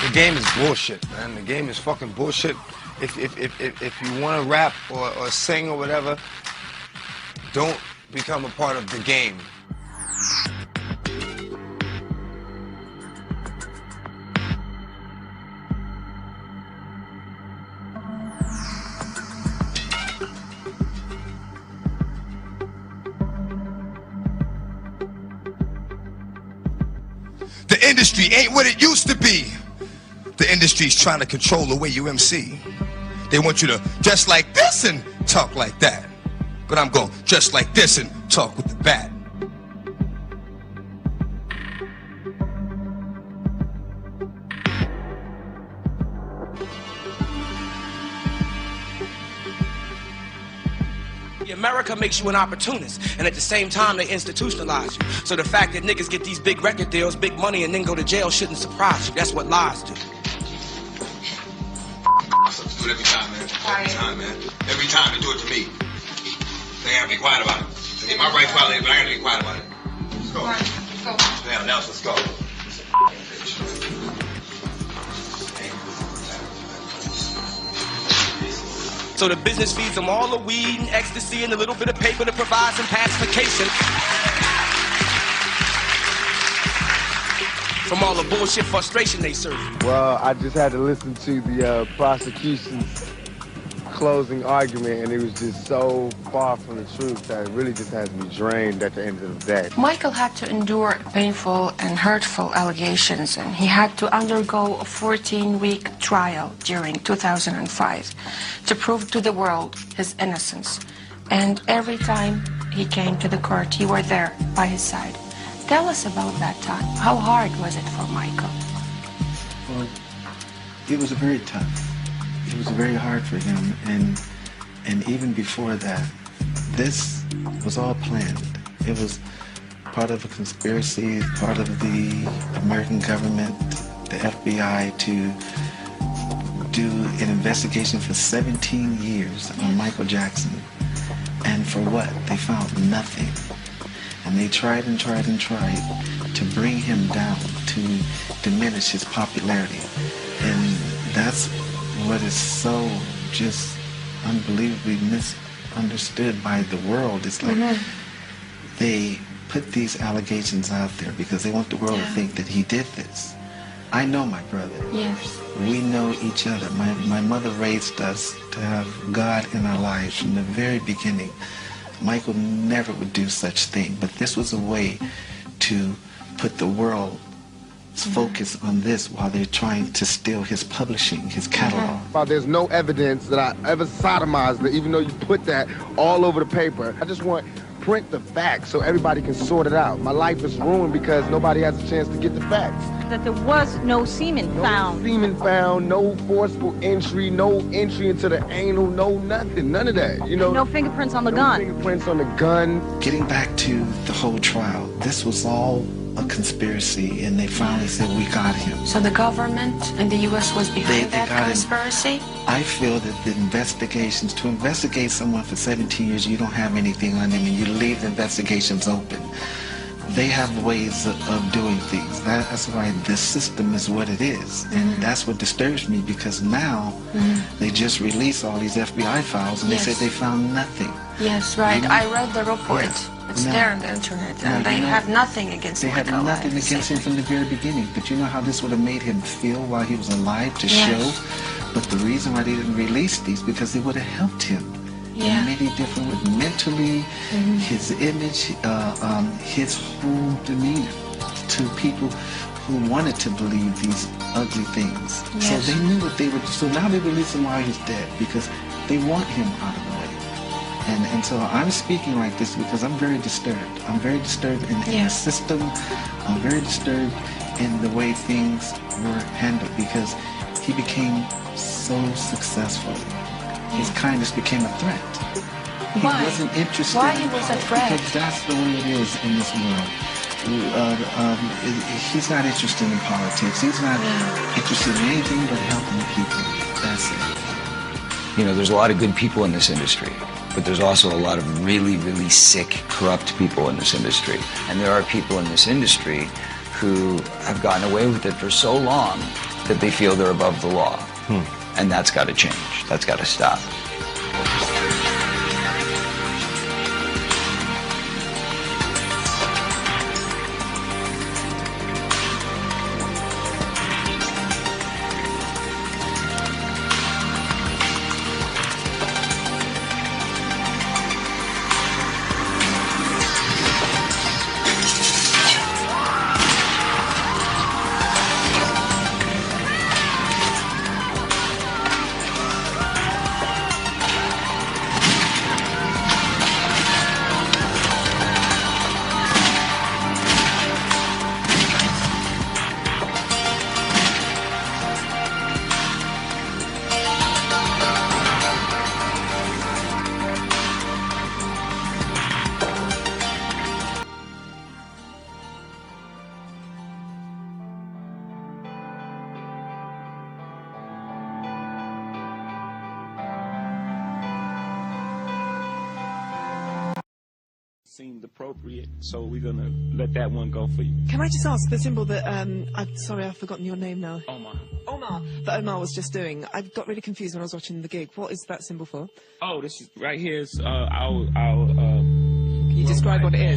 The game is bullshit, man. The game is fucking bullshit. If you want to rap or sing or whatever, don't become a part of the game. The industry ain't what it used to be. The industry's trying to control the way you MC. They want you to dress like this and talk like that. But I'm going to dress like this and talk with the bat. America makes you an opportunist, and at the same time they institutionalize you. So the fact that niggas get these big record deals, big money, and then go to jail shouldn't surprise you. That's what lies do. Do it every time, man. Every time, man. Every time they do it to me. They gotta be quiet about it. They get my rights violated, but I gotta be quiet about it. Let's go. Let's go. Now, let's go. So the business feeds them all the weed and ecstasy and a little bit of paper to provide some pacification from all the bullshit frustration they serve. Well, I just had to listen to the prosecution's closing argument, and it was just so far from the truth that it really just has me drained at the end of the day. Michael had to endure painful and hurtful allegations, and he had to undergo a 14-week trial during 2005 to prove to the world his innocence. And every time he came to the court, you were there by his side. Tell us about that time. How hard was it for Michael? Well, it was very tough. It was very hard for him, and even before that, this was all planned. It was part of a conspiracy, part of the American government, the FBI, to do an investigation for 17 years on Michael Jackson. And for what? They found nothing. And they tried and tried and tried to bring him down, to diminish his popularity. And that's what is so just unbelievably misunderstood by the world. It's like they put these allegations out there because they want the world to think that he did this. I know my brother. Yes. We know each other. My mother raised us to have God in our lives from the very beginning. Michael never would do such thing, but this was a way to put the world focus on this while they're trying to steal his publishing, his catalog. There's no evidence that I ever sodomized it, even though you put that all over the paper. I just want print the facts so everybody can sort it out. My life is ruined because nobody has a chance to get the facts. That there was no semen found. No semen found, no forceful entry, no entry into the anal, no nothing, none of that. You know, no fingerprints on the gun. No fingerprints on the gun. Getting back to the whole trial, this was all a conspiracy, and they finally said, we got him. So the government in the U.S. was behind that conspiracy? I feel that the investigations, to investigate someone for 17 years, you don't have anything on them, and you leave the investigations open. They have ways of doing things. That's why this system is what it is. And that's what disturbs me, because now they just release all these FBI files, and they said they found nothing. Yes, right. I read the report. Yes. It's there on the internet, and they have nothing against Michael. They had nothing against him from the very beginning. But you know how this would have made him feel while he was alive to show? But the reason why they didn't release these, because it would have helped him in many different ways, mentally, his image, his whole demeanor to people who wanted to believe these ugly things. So they knew what they were. So now they release him while he's dead because they want him out of the way. And so I'm speaking like this because I'm very disturbed. I'm very disturbed in the system. I'm very disturbed in the way things were handled because he became so successful. His kindness became a threat. He wasn't interested. Why he was a threat? Because that's the way it is in this world. He's not interested in politics. He's not interested in anything but helping people. That's it. You know, there's a lot of good people in this industry, but there's also a lot of really, really sick, corrupt people in this industry. And there are people in this industry who have gotten away with it for so long that they feel they're above the law. And that's got to change. That's got to stop. Seemed appropriate, so we're gonna let that one go for you. Can I just ask the symbol that I'm sorry, I've forgotten your name now. Omar. That Omar was just doing. I got really confused when I was watching the gig. What is that symbol for? Oh, this is right here is our Can you describe what it is?